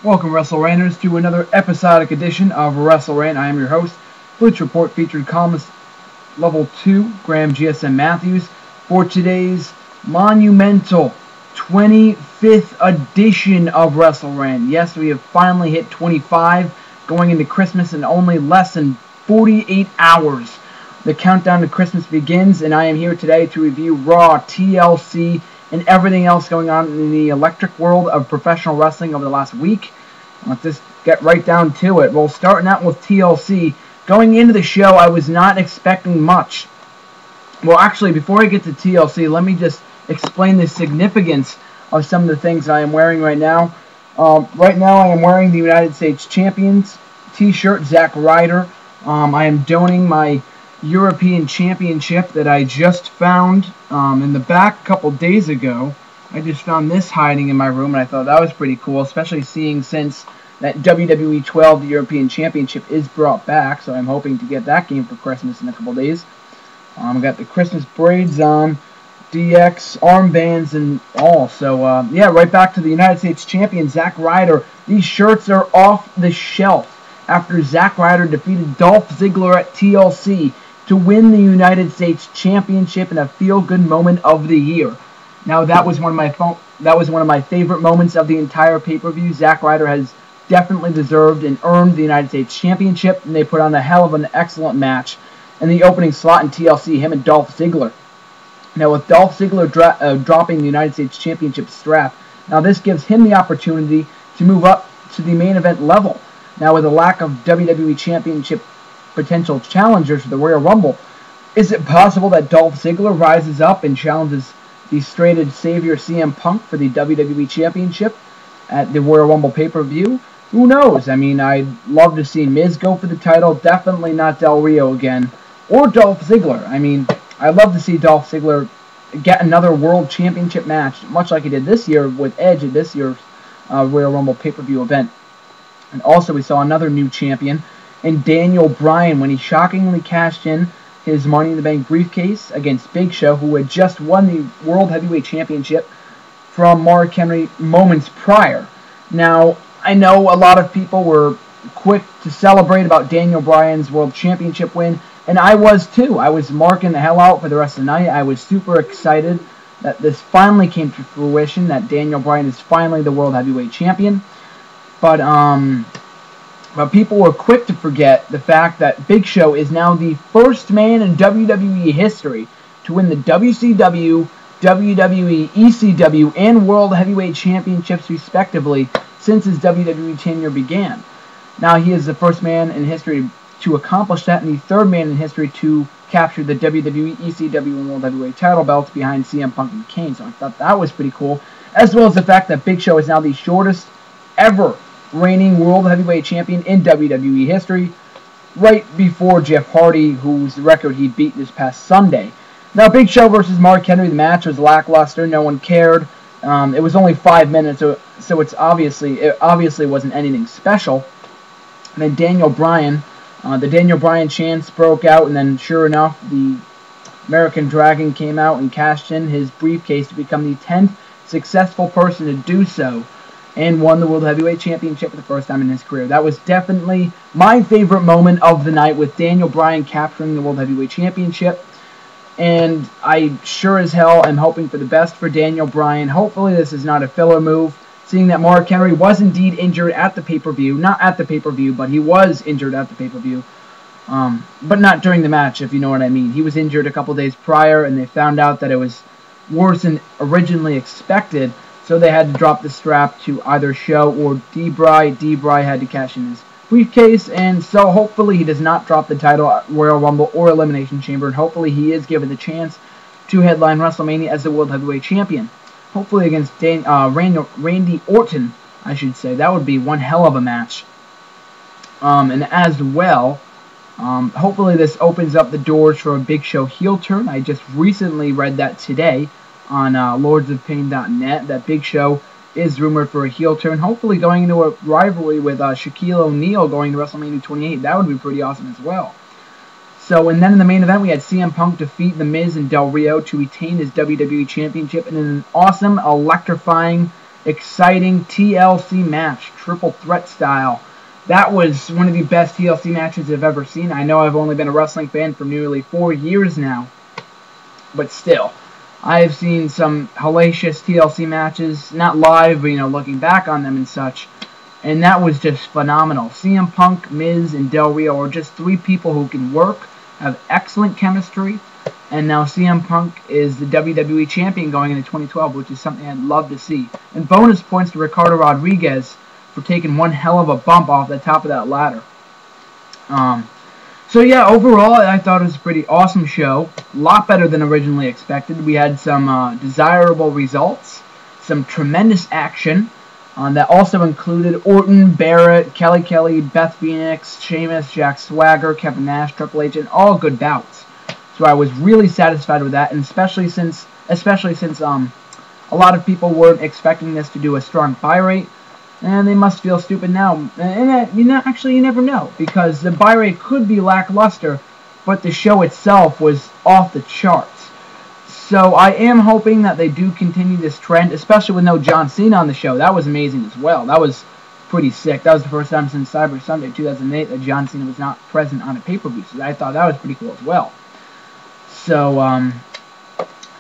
Welcome, WrestleRanters, to another episodic edition of WrestleRant. I am your host. Bleacher Report featured columnist level 2, Graham GSM Matthews, for today's monumental 25th edition of WrestleRant. Yes, we have finally hit 25, going into Christmas in only less than 48 hours. The countdown to Christmas begins, and I am here today to review Raw, TLC, and everything else going on in the electric world of professional wrestling over the last week. Let's just get right down to it. Well, starting out with TLC, going into the show, I was not expecting much. Well, actually, before I get to TLC, let me just explain the significance of some of the things I am wearing right now. Right now, I am wearing the United States Champions t-shirt, Zack Ryder. I am donning my European Championship that I just found in the back a couple days ago. I just found this hiding in my room, and I thought that was pretty cool, especially seeing since that WWE 12 European Championship is brought back, so I'm hoping to get that game for Christmas in a couple days. I got the Christmas braids on, DX, armbands, and all. So, yeah, right back to the United States Champion, Zack Ryder. These shirts are off the shelf after Zack Ryder defeated Dolph Ziggler at TLC to win the United States Championship in a feel-good moment of the year. Now, that was one of my favorite moments of the entire pay-per-view. Zack Ryder has definitely deserved and earned the United States Championship, and they put on a hell of an excellent match in the opening slot in TLC, him and Dolph Ziggler. Now, with Dolph Ziggler dropping the United States Championship strap, now this gives him the opportunity to move up to the main event level. Now, with a lack of WWE Championship potential challengers for the Royal Rumble, is it possible that Dolph Ziggler rises up and challenges the straighted savior CM Punk for the WWE Championship at the Royal Rumble pay-per-view? Who knows? I mean, I'd love to see Miz go for the title. Definitely not Del Rio again. Or Dolph Ziggler. I mean, I'd love to see Dolph Ziggler get another World Championship match, much like he did this year with Edge at this year's Royal Rumble pay-per-view event. And also, we saw another new champion in Daniel Bryan when he shockingly cashed in his Money in the Bank briefcase against Big Show, who had just won the World Heavyweight Championship from Mark Henry moments prior. Now, I know a lot of people were quick to celebrate about Daniel Bryan's World Championship win, and I was too. I was marking the hell out for the rest of the night. I was super excited that this finally came to fruition, that Daniel Bryan is finally the World Heavyweight Champion. But people were quick to forget the fact that Big Show is now the first man in WWE history to win the WCW, WWE, ECW, and World Heavyweight Championships respectively since his WWE tenure began. Now, he is the first man in history to accomplish that, and the third man in history to capture the WWE, ECW, and World Heavyweight title belts behind CM Punk and Kane. So I thought that was pretty cool, as well as the fact that Big Show is now the shortest ever reigning World Heavyweight Champion in WWE history, right before Jeff Hardy, whose record he beat this past Sunday. Now, Big Show versus Mark Henry, the match was lackluster. No one cared. It was only 5 minutes, so it obviously wasn't anything special. And then Daniel Bryan, the Daniel Bryan chants broke out, and then sure enough, the American Dragon came out and cashed in his briefcase to become the 10th successful person to do so, and won the World Heavyweight Championship for the first time in his career. That was definitely my favorite moment of the night, with Daniel Bryan capturing the World Heavyweight Championship. And I sure as hell am hoping for the best for Daniel Bryan. Hopefully this is not a filler move, seeing that Mark Henry was indeed injured at the pay-per-view. Not at the pay-per-view, but he was injured at the pay-per-view. But not during the match, if you know what I mean. He was injured a couple days prior, and they found out that it was worse than originally expected, so they had to drop the strap to either Show or D-Bry. D-Bry had to cash in his briefcase, and so hopefully he does not drop the title at Royal Rumble or Elimination Chamber, and hopefully he is given the chance to headline WrestleMania as the World Heavyweight Champion. Hopefully against Randy Orton, I should say. That would be one hell of a match. And as well, hopefully this opens up the doors for a Big Show heel turn. I just recently read that today on lordsofpain.net, that Big Show is rumored for a heel turn, hopefully going into a rivalry with Shaquille O'Neal going to WrestleMania 28. That would be pretty awesome as well. So, and then in the main event, we had CM Punk defeat The Miz and Del Rio to retain his WWE Championship in an awesome, electrifying exciting TLC match, triple threat style. That was one of the best TLC matches I've ever seen. I know I've only been a wrestling fan for nearly 4 years now, but still, I have seen some hellacious TLC matches, not live, but looking back on them and such, and that was just phenomenal. CM Punk, Miz, and Del Rio are just 3 people who can work, have excellent chemistry, and now CM Punk is the WWE Champion going into 2012, which is something I'd love to see. And bonus points to Ricardo Rodriguez for taking one hell of a bump off the top of that ladder. So yeah, overall, I thought it was a pretty awesome show. A lot better than originally expected. We had some desirable results, some tremendous action that also included Orton, Barrett, Kelly, Beth Phoenix, Sheamus, Jack Swagger, Kevin Nash, Triple H, and all good bouts. So I was really satisfied with that, and especially since a lot of people weren't expecting this to do a strong buy rate. And they must feel stupid now. And actually, you never know, because the buy rate could be lackluster, but the show itself was off the charts. So I am hoping that they do continue this trend, especially with no John Cena on the show. That was amazing as well. That was pretty sick. That was the first time since Cyber Sunday 2008 that John Cena was not present on a pay-per-view. So I thought that was pretty cool as well. So,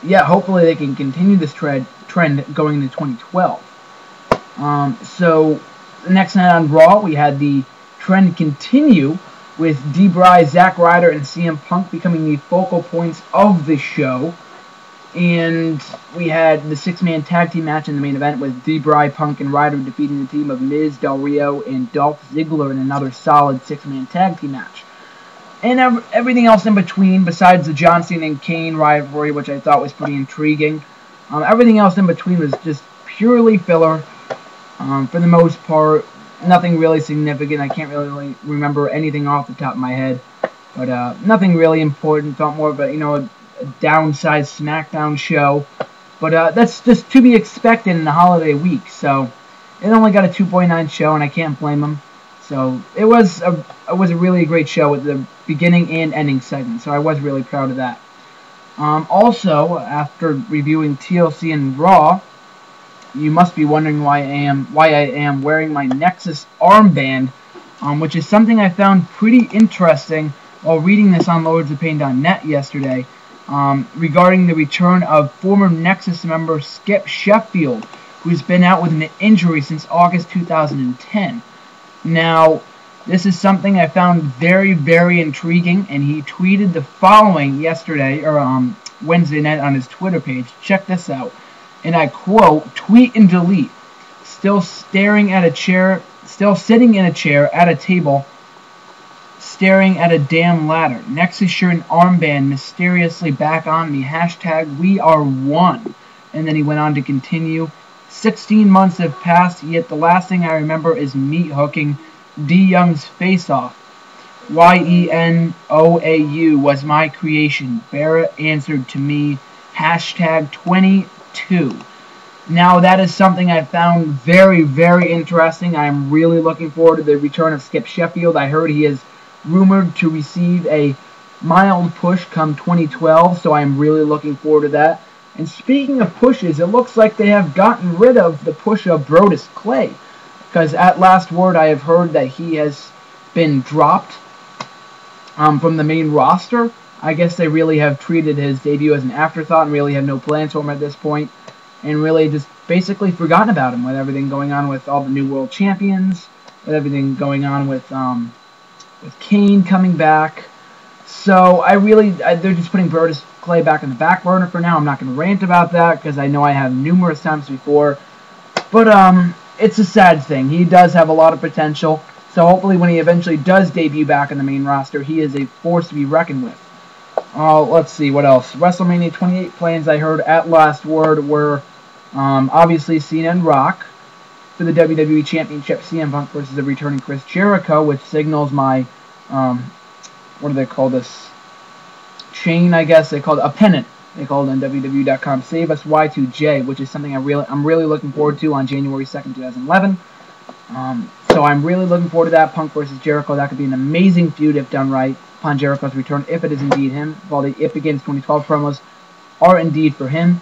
yeah, hopefully they can continue this trend going into 2012. So, the next night on Raw, we had the trend continue with D-Bry, Zack Ryder, and CM Punk becoming the focal points of the show. And we had the 6-man tag team match in the main event with D-Bry, Punk, and Ryder defeating the team of Miz, Del Rio, and Dolph Ziggler in another solid 6-man tag team match. And everything else in between, besides the John Cena and Kane rivalry, which I thought was pretty intriguing. Everything else in between was just purely filler. For the most part, nothing really significant. I can't really remember anything off the top of my head. But nothing really important. Felt more of a, a downsized SmackDown show. But that's just to be expected in the holiday week. So it only got a 2.9 show, and I can't blame them. So it was a really great show with the beginning and ending segment. So I was really proud of that. Also, after reviewing TLC and Raw, you must be wondering why I am wearing my Nexus armband, which is something I found pretty interesting while reading this on LordsOfPain.net yesterday, regarding the return of former Nexus member Skip Sheffield, who's been out with an injury since August 2010. Now, this is something I found very, very intriguing, and he tweeted the following yesterday, or Wednesday night on his Twitter page. Check this out. And I quote, "Tweet and delete. Still sitting in a chair at a table, staring at a damn ladder. Nexus shirt and armband mysteriously back on me. Hashtag we are one." And then he went on to continue. 16 months have passed, yet the last thing I remember is meat hooking D Young's face off. YENOAU was my creation. Barrett answered to me. Hashtag 22. Now that is something I found very, very interesting. I am really looking forward to the return of Skip Sheffield. I heard he is rumored to receive a mild push come 2012, so I am really looking forward to that. And speaking of pushes, it looks like they have gotten rid of the push of Brodus Clay, because at last word I have heard that he has been dropped from the main roster. I guess they really have treated his debut as an afterthought and really have no plans for him at this point, and really just basically forgotten about him with everything going on with all the new world champions, with everything going on with Kane coming back. So they're just putting Brodus Clay back in the back burner for now. I'm not going to rant about that because I know I have numerous times before. But it's a sad thing. He does have a lot of potential. So hopefully when he eventually does debut back in the main roster, he is a force to be reckoned with. Let's see, what else? WrestleMania 28 plans I heard at last word were obviously Cena and Rock for the WWE Championship, CM Punk versus the returning Chris Jericho, which signals my, what do they call this? Chain, I guess. They call it a pennant. They call it on WWE.com. Save Us Y2J, which is something I'm really looking forward to on January 2nd, 2011. So I'm really looking forward to that. Punk versus Jericho. That could be an amazing feud if done right upon Jericho's return, if it is indeed him. While the If Against 2012 promos are indeed for him.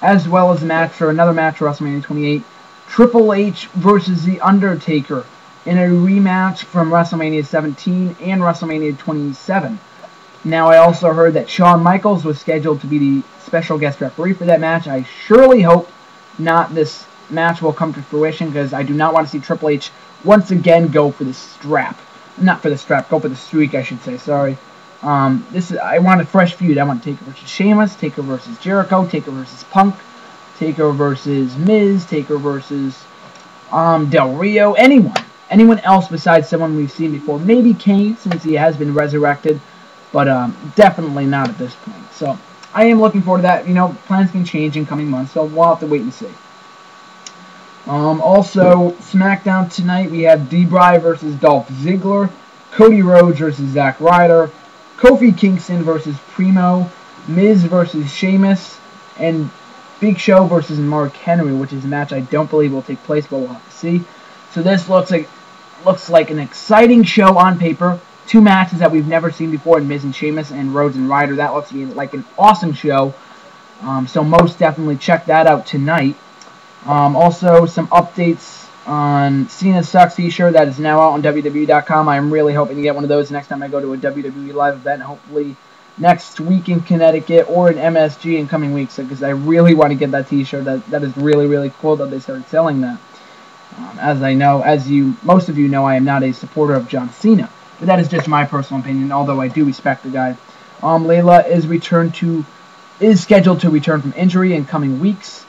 As well as another match for WrestleMania 28. Triple H versus The Undertaker in a rematch from WrestleMania 17 and WrestleMania 27. Now, I also heard that Shawn Michaels was scheduled to be the special guest referee for that match. I surely hope not this match will come to fruition, because I do not want to see Triple H once again go for the strap. Not for the strap, go for the streak, I should say, sorry. I want a fresh feud. I want Taker versus Sheamus, Taker versus Jericho, Taker versus Punk, Taker versus Miz, Taker versus Del Rio, anyone else besides someone we've seen before. Maybe Kane, since he has been resurrected, but definitely not at this point. So I am looking forward to that. You know, plans can change in coming months, so we'll have to wait and see. Also, SmackDown tonight, we have D-Bry versus Dolph Ziggler, Cody Rhodes versus Zack Ryder, Kofi Kingston versus Primo, Miz versus Sheamus, and Big Show versus Mark Henry, which is a match I don't believe will take place, but we'll have to see. So this looks like an exciting show on paper. Two matches that we've never seen before in Miz and Sheamus and Rhodes and Ryder. That looks to be like an awesome show. So most definitely check that out tonight. Also, some updates on Cena Sucks t-shirt that is now out on WWE.com. I'm really hoping to get one of those next time I go to a WWE live event, hopefully next week in Connecticut or in MSG in coming weeks, because I really want to get that t-shirt. That is really, really cool that they started selling that. As most of you know, I am not a supporter of John Cena, but that is just my personal opinion, although I do respect the guy. Layla is scheduled to return from injury in coming weeks.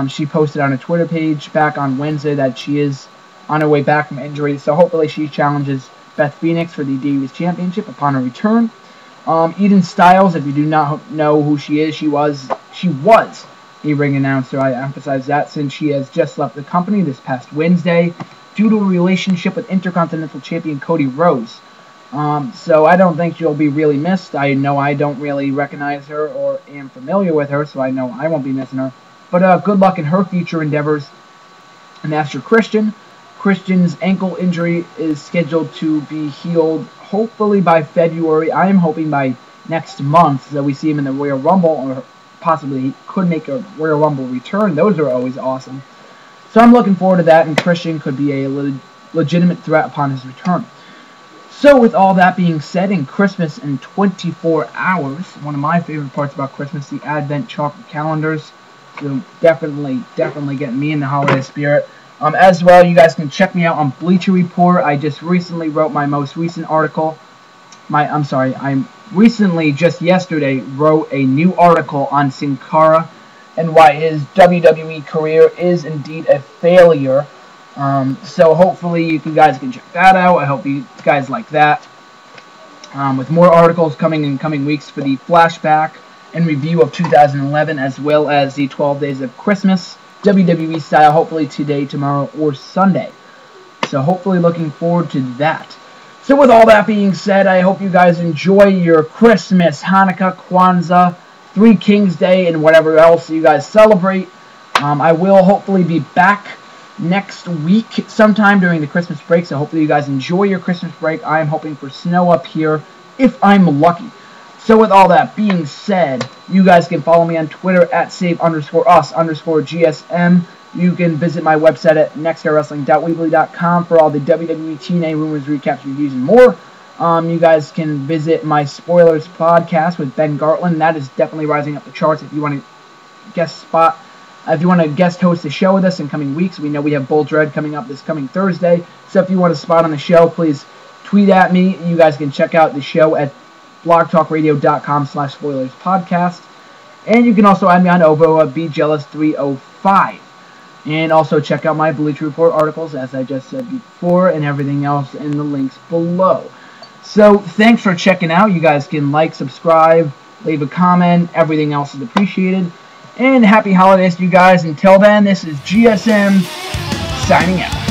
She posted on her Twitter page back on Wednesday that she is on her way back from injury, so hopefully she challenges Beth Phoenix for the Davis Championship upon her return. Eden Styles, if you do not know who she is, she was a ring announcer. I emphasize that, since she has just left the company this past Wednesday due to a relationship with Intercontinental Champion Cody Rhodes. So I don't think she'll be really missed. I know I don't really recognize her or am familiar with her, so I know I won't be missing her. But good luck in her future endeavors. And as for Christian, Christian's ankle injury is scheduled to be healed hopefully by February. I am hoping by next month that we see him in the Royal Rumble, or possibly he could make a Royal Rumble return. Those are always awesome. So I'm looking forward to that, and Christian could be a legitimate threat upon his return. So with all that being said, in Christmas in 24 hours, one of my favorite parts about Christmas, the Advent chocolate calendars. So definitely getting me in the holiday spirit. As well, you guys can check me out on Bleacher Report. I just recently wrote my most recent article. I recently, just yesterday, wrote a new article on Sin Cara and why his WWE career is indeed a failure. So hopefully you guys can check that out. I hope you guys like that. With more articles coming in coming weeks for the flashback and review of 2011, as well as the 12 Days of Christmas, WWE style, hopefully today, tomorrow, or Sunday. So hopefully looking forward to that. So with all that being said, I hope you guys enjoy your Christmas, Hanukkah, Kwanzaa, Three Kings Day, and whatever else you guys celebrate. I will hopefully be back next week sometime during the Christmas break, so hopefully you guys enjoy your Christmas break. I am hoping for snow up here, if I'm lucky. So with all that being said, you guys can follow me on Twitter at save_us_GSM. You can visit my website at nextwrestling.weebly.com for all the WWE TNA rumors, recaps, reviews, and more. You guys can visit my Spoilers podcast with Ben Gartland. That is definitely rising up the charts. If you want to guest host the show with us in coming weeks, we know we have Bull Dread coming up this coming Thursday. So if you want a spot on the show, please tweet at me. You guys can check out the show at blogtalkradio.com/spoilerspodcast. And you can also add me on Ovo at BJealous305. And also check out my Bleacher Report articles, as I just said before, and everything else in the links below. So thanks for checking out. You guys can like, subscribe, leave a comment. Everything else is appreciated. And happy holidays to you guys. Until then, this is GSM signing out.